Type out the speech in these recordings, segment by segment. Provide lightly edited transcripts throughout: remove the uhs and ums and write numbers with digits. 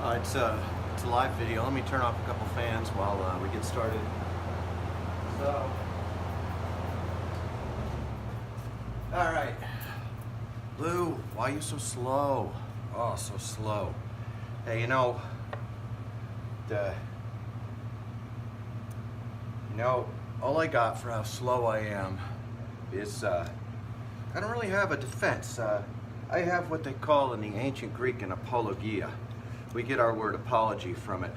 It's a live video. Let me turn off a couple fans while we get started. So, all right, Lou, why are you so slow? Oh, so slow. Hey, all I got for how slow I am is I don't really have a defense. I have what they call in the ancient Greek an apologia. We get our word apology from it.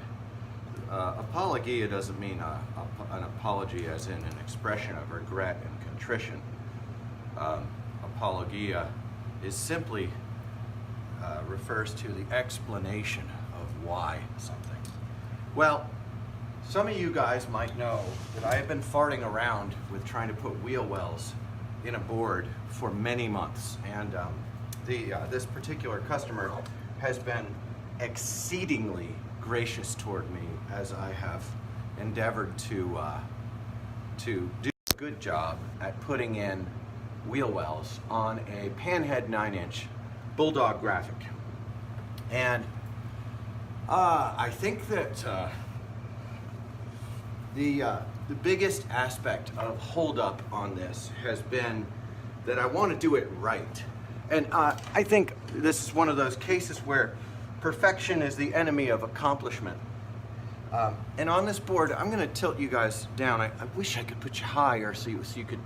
Apologia doesn't mean an apology as in an expression of regret and contrition. Apologia is simply refers to the explanation of why something. Well, some of you guys might know that I have been farting around with trying to put wheel wells in a board for many months, and this particular customer has been exceedingly gracious toward me as I have endeavored to do a good job at putting in wheel wells on a Panhead 9-inch Bulldog graphic. And I think that the biggest aspect of holdup on this has been that I want to do it right. And I think this is one of those cases where perfection is the enemy of accomplishment. And on this board, I'm going to tilt you guys down. I wish I could put you higher so you could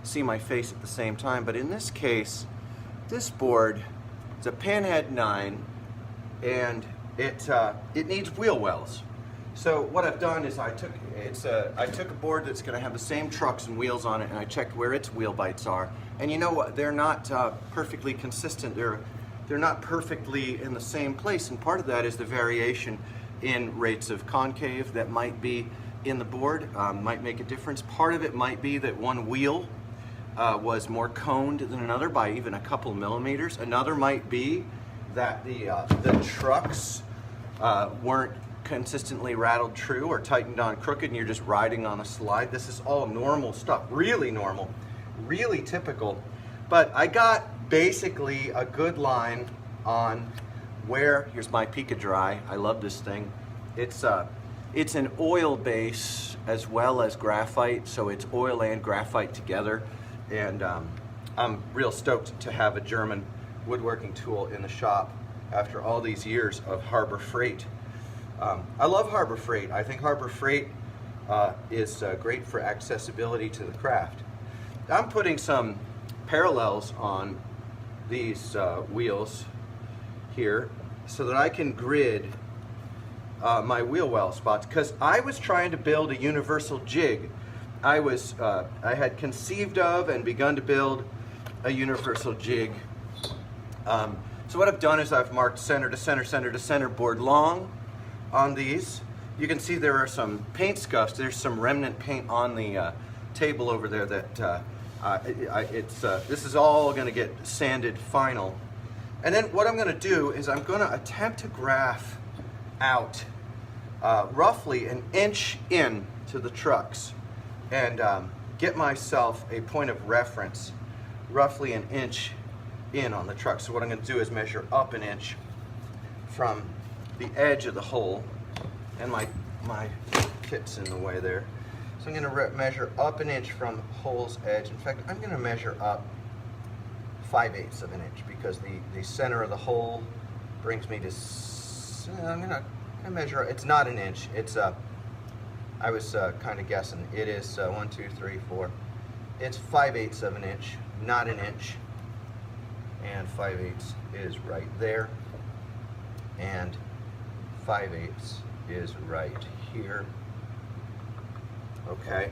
see my face at the same time. But in this case, this board is a Panhead 9, and it needs wheel wells. So what I've done is I took a board that's going to have the same trucks and wheels on it, and I checked where its wheel bites are. And you know what? They're not perfectly consistent. They're not perfectly in the same place, and part of that is the variation in rates of concave that might be in the board, might make a difference. Part of it might be that one wheel was more coned than another by even a couple millimeters. Another might be that the trucks weren't consistently rattled true or tightened on crooked and you're just riding on a slide. This is all normal stuff, really normal, really typical. But I got basically a good line on where, here's my Pika Dry. I love this thing. It's an oil base as well as graphite, so it's oil and graphite together. And I'm real stoked to have a German woodworking tool in the shop after all these years of Harbor Freight. I love Harbor Freight. I think Harbor Freight is great for accessibility to the craft. I'm putting some parallels on these wheels here so that I can grid my wheel well spots, because I was trying to build a universal jig. I had conceived of and begun to build a universal jig. So what I've done is I've marked center to center, center to center board long on these. You can see there are some paint scuffs. There's some remnant paint on the table over there that this is all going to get sanded final. And then what I'm going to do is I'm going to attempt to graph out roughly an inch in to the trucks and get myself a point of reference roughly an inch in on the truck. So what I'm going to do is measure up an inch from the edge of the hole, and my kit's in the way there. So I'm going to measure up an inch from hole's edge. In fact, I'm going to measure up 5/8 of an inch, because the center of the hole brings me to, I'm going to measure, it's not an inch, it's I was kind of guessing. It is 1, 2, 3, 4. It's 5/8 of an inch, not an inch. And 5/8 is right there. And 5/8 is right here. Okay.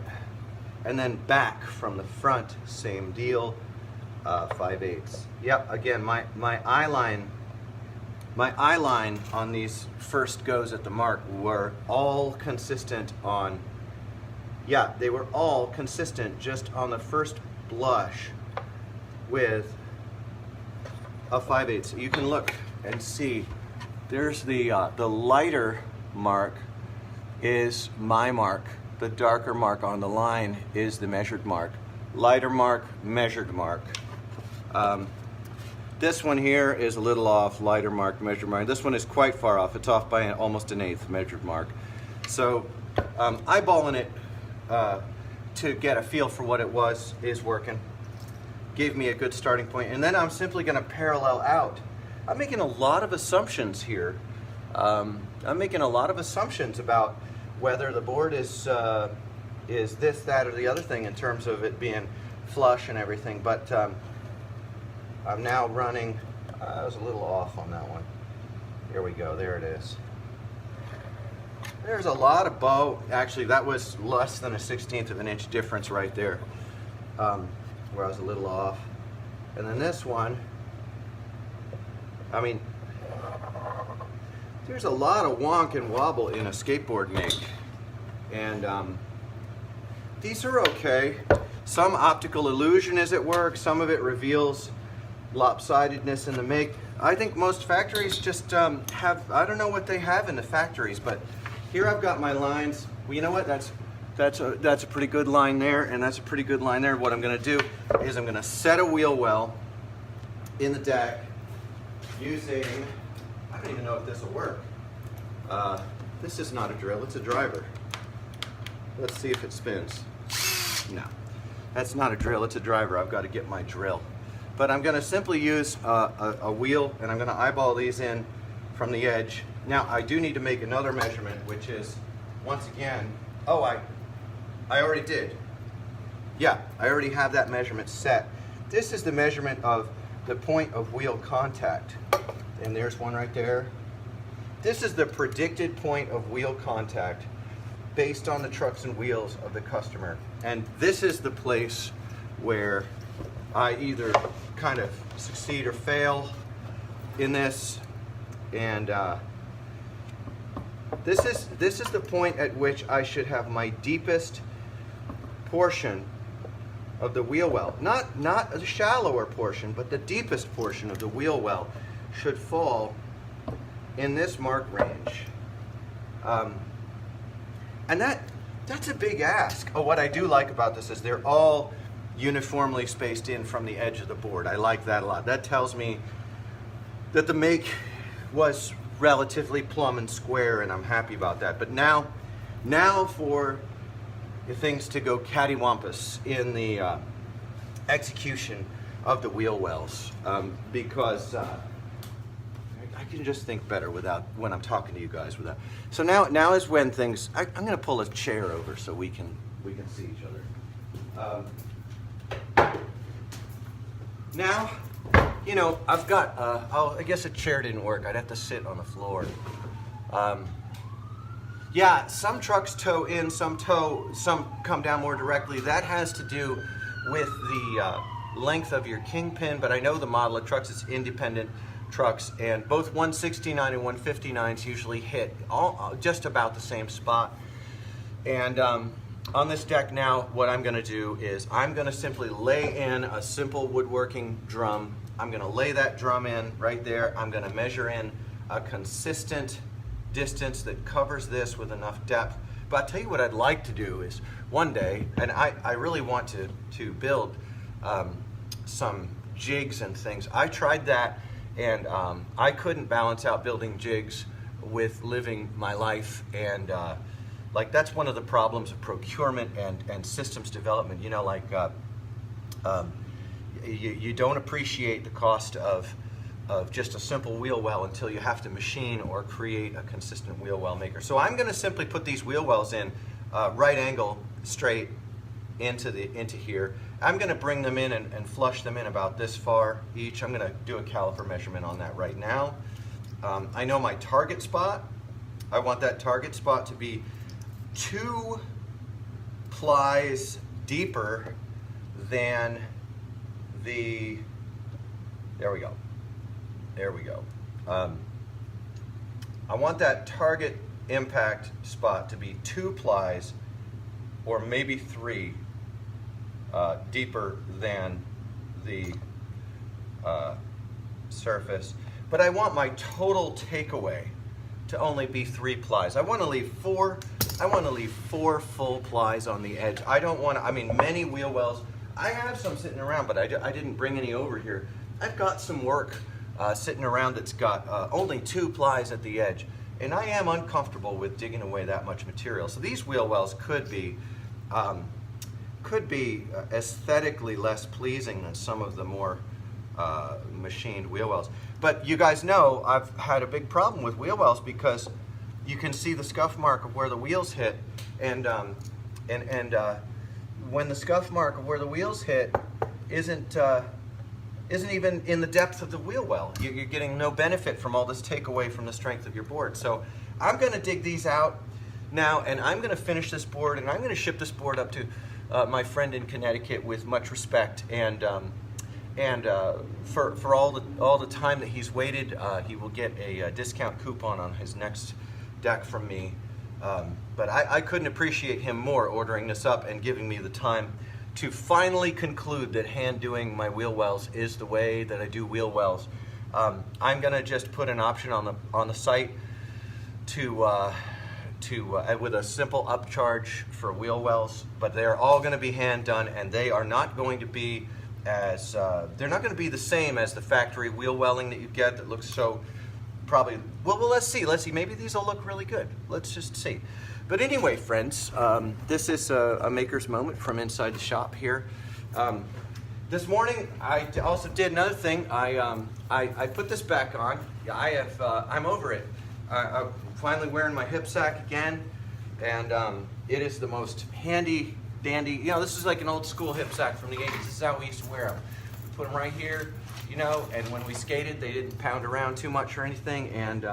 And then back from the front, same deal. 5/8. Yep. Again, my eye line on these first goes at the mark were all consistent on. Yeah, they were all consistent just on the first blush with a 5/8. So you can look and see. There's the lighter mark is my mark. The darker mark on the line is the measured mark. Lighter mark, measured mark. This one here is a little off, lighter mark, measured mark. This one is quite far off. It's off by almost an eighth measured mark. So eyeballing it to get a feel for what it was is working. Gave me a good starting point. And then I'm simply going to parallel out. I'm making a lot of assumptions here. I'm making a lot of assumptions about whether the board is this, that, or the other thing in terms of it being flush and everything. But I'm now running, I was a little off on that one. Here we go, there it is. There's a lot of bow. Actually, that was less than a 1/16 of an inch difference right there, where I was a little off. And then this one, I mean, there's a lot of wonk and wobble in a skateboard make. And these are okay. Some optical illusion is at work, some of it reveals lopsidedness in the make. I think most factories just have, I don't know what they have in the factories, but here I've got my lines. Well, you know what, that's a pretty good line there, and that's a pretty good line there. What I'm gonna do is I'm gonna set a wheel well in the deck using, I don't even know if this will work. This is not a drill, it's a driver. Let's see if it spins. No, that's not a drill, it's a driver. I've got to get my drill. But I'm going to simply use a wheel, and I'm going to eyeball these in from the edge. Now, I do need to make another measurement, which is, once again, oh, I already did. Yeah, I already have that measurement set. This is the measurement of the point of wheel contact. And there's one right there. This is the predicted point of wheel contact based on the trucks and wheels of the customer. And this is the place where I either kind of succeed or fail in this. And this is the point at which I should have my deepest portion of the wheel well. Not the shallower portion, but the deepest portion of the wheel well should fall in this mark range. And that's a big ask. Oh, what I do like about this is they're all uniformly spaced in from the edge of the board. I like that a lot. That tells me that the make was relatively plumb and square, and I'm happy about that. But now for the things to go cattywampus in the execution of the wheel wells, because I can just think better when I'm talking to you guys without. So now is when things. I'm going to pull a chair over so we can see each other. Now, you know, I've got. I guess a chair didn't work. I'd have to sit on the floor. Yeah, some trucks tow in, some come down more directly. That has to do with the length of your kingpin. But I know the model of trucks is independent trucks, and both 169 and 159s usually hit just about the same spot. And on this deck now, what I'm going to do is I'm going to simply lay in a simple woodworking drum. I'm going to lay that drum in right there. I'm going to measure in a consistent distance that covers this with enough depth. But I'll tell you what I'd like to do is one day, and I really want to build some jigs and things. I tried that, and I couldn't balance out building jigs with living my life. And like, that's one of the problems of procurement and systems development. You know, like you don't appreciate the cost of just a simple wheel well until you have to machine or create a consistent wheel well maker. So I'm going to simply put these wheel wells in right angle straight into here. I'm going to bring them in and flush them in about this far each. I'm going to do a caliper measurement on that right now. I know my target spot. I want that target spot to be 2 plies deeper than the, there we go. I want that target impact spot to be 2 plies or maybe 3 deeper than the surface. But I want my total takeaway to only be 3 plies. I want to leave 4 full plies on the edge. I don't want to, I mean, many wheel wells, I have some sitting around, but I didn't bring any over here. I've got some work sitting around that's got only 2 plies at the edge, and I am uncomfortable with digging away that much material. So these wheel wells could be aesthetically less pleasing than some of the more machined wheel wells. But you guys know I've had a big problem with wheel wells because you can see the scuff mark of where the wheels hit, and when the scuff mark of where the wheels hit isn't even in the depth of the wheel well. You're getting no benefit from all this takeaway from the strength of your board. So I'm going to dig these out now, and I'm going to finish this board, and I'm going to ship this board up to my friend in Connecticut with much respect, and for all the time that he's waited, he will get a discount coupon on his next deck from me. But I couldn't appreciate him more ordering this up and giving me the time to finally conclude that hand doing my wheel wells is the way that I do wheel wells. I'm going to just put an option on the site with a simple upcharge for wheel wells, but they're all going to be hand done, and they are not going to be they're not going to be the same as the factory wheel welling that you get that looks so probably, well let's see, maybe these will look really good. Let's just see. But anyway, friends, this is a maker's moment from inside the shop here. This morning I also did another thing. I put this back on. I'm over it. I'm finally wearing my hip sack again, and it is the most handy dandy. You know, this is like an old school hip sack from the 80s. This is how we used to wear them. We put them right here, you know, and when we skated, they didn't pound around too much or anything, and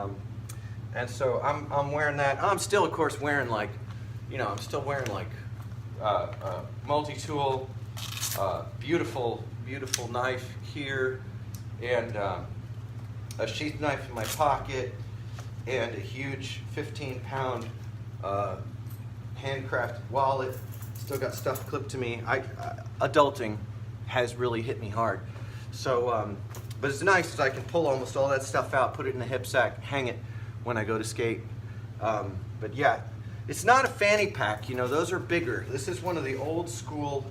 so I'm wearing that. I'm still, of course, wearing like, you know, multi-tool, beautiful knife here, and a sheath knife in my pocket, and a huge 15-pound handcrafted wallet. Still got stuff clipped to me. Adulting has really hit me hard. So, but it's nice that I can pull almost all that stuff out, put it in the hip sack, hang it when I go to skate. But yeah, it's not a fanny pack. You know, those are bigger. This is one of the old school.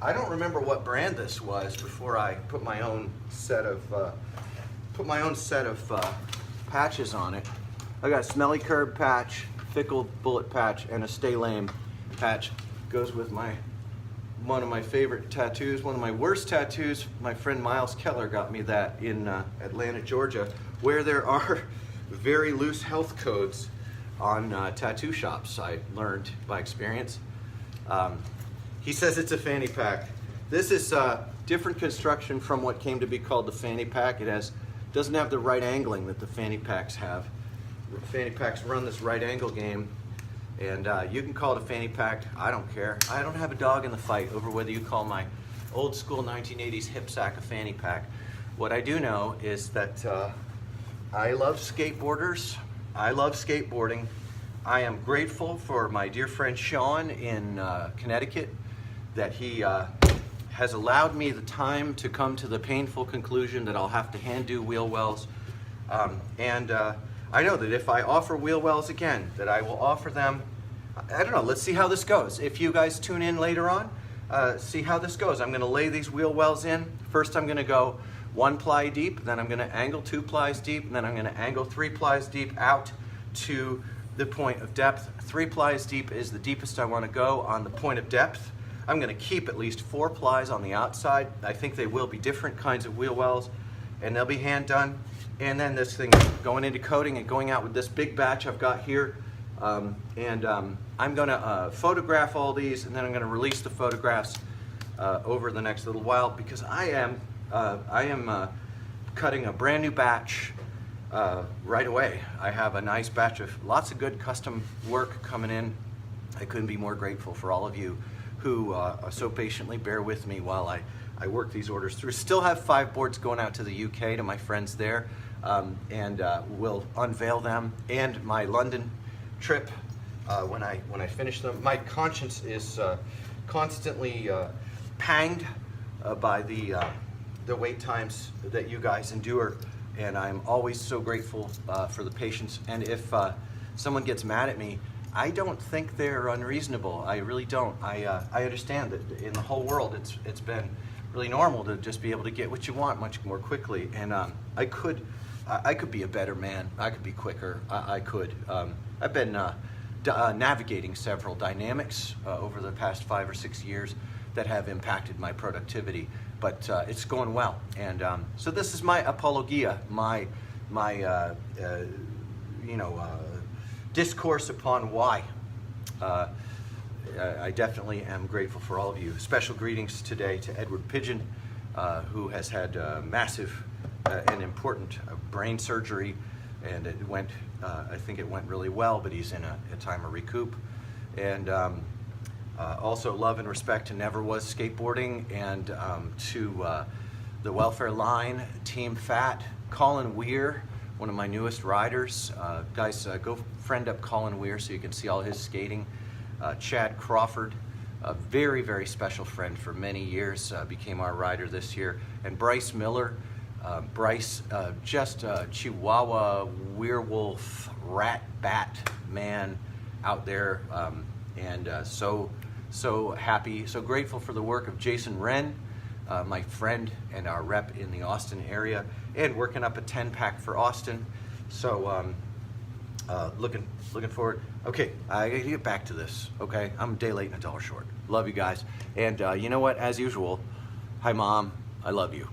I don't remember what brand this was before I put my own set of patches on it. I got a Smelly Curb patch, Fickle Bullet patch, and a Stay Lame patch. Goes with one of my favorite tattoos, one of my worst tattoos. My friend Miles Keller got me that in Atlanta, Georgia, where there are very loose health codes on tattoo shops. I learned by experience. He says it's a fanny pack. This is different construction from what came to be called the fanny pack. It doesn't have the right angling that the fanny packs have. The fanny packs run this right angle game, and you can call it a fanny pack. I don't care. I don't have a dog in the fight over whether you call my old school 1980s hip sack a fanny pack. What I do know is that I love skateboarders. I love skateboarding. I am grateful for my dear friend Sean in Connecticut that he has allowed me the time to come to the painful conclusion that I'll have to hand do wheel wells. I know that if I offer wheel wells again, that I will offer them, I don't know, let's see how this goes. If you guys tune in later on, see how this goes. I'm gonna lay these wheel wells in. First I'm gonna go 1 ply deep, then I'm gonna angle 2 plies deep, and then I'm gonna angle 3 plies deep out to the point of depth. 3 plies deep is the deepest I wanna go on the point of depth. I'm gonna keep at least 4 plies on the outside. I think they will be different kinds of wheel wells, and they'll be hand done. And then this thing going into coating and going out with this big batch I've got here. I'm gonna photograph all these, and then I'm gonna release the photographs over the next little while, because I am cutting a brand new batch right away. I have a nice batch of lots of good custom work coming in. I couldn't be more grateful for all of you who so patiently bear with me while I work these orders through. Still have 5 boards going out to the UK to my friends there, and we'll unveil them. And my London trip, when I finish them. My conscience is constantly panged by the wait times that you guys endure, and I'm always so grateful for the patience. And if someone gets mad at me, I don't think they're unreasonable. I really don't. I understand that in the whole world it's been really normal to just be able to get what you want much more quickly. And I could be a better man. I could be quicker. I could. I've been navigating several dynamics over the past 5 or 6 years that have impacted my productivity, but it's going well. And so this is my apologia, my discourse upon why. I definitely am grateful for all of you. Special greetings today to Edward Pigeon, who has had massive and important brain surgery, and it went, I think it went really well, but he's in a time of recoup. And also love and respect to Never Was Skateboarding, and to the Welfare Line, Team Fat, Colin Weir, one of my newest riders. Guys, go friend up Colin Weir so you can see all his skating. Chad Crawford, a very, very special friend for many years, became our rider this year. And Bryce Miller. Bryce, just a Chihuahua werewolf rat bat man out there, and so happy, so grateful for the work of Jason Wren, my friend and our rep in the Austin area, and working up a 10-pack for Austin. So looking forward. Okay, I gotta get back to this. Okay, I'm a day late and $1 short. Love you guys, and you know what? As usual, hi Mom, I love you.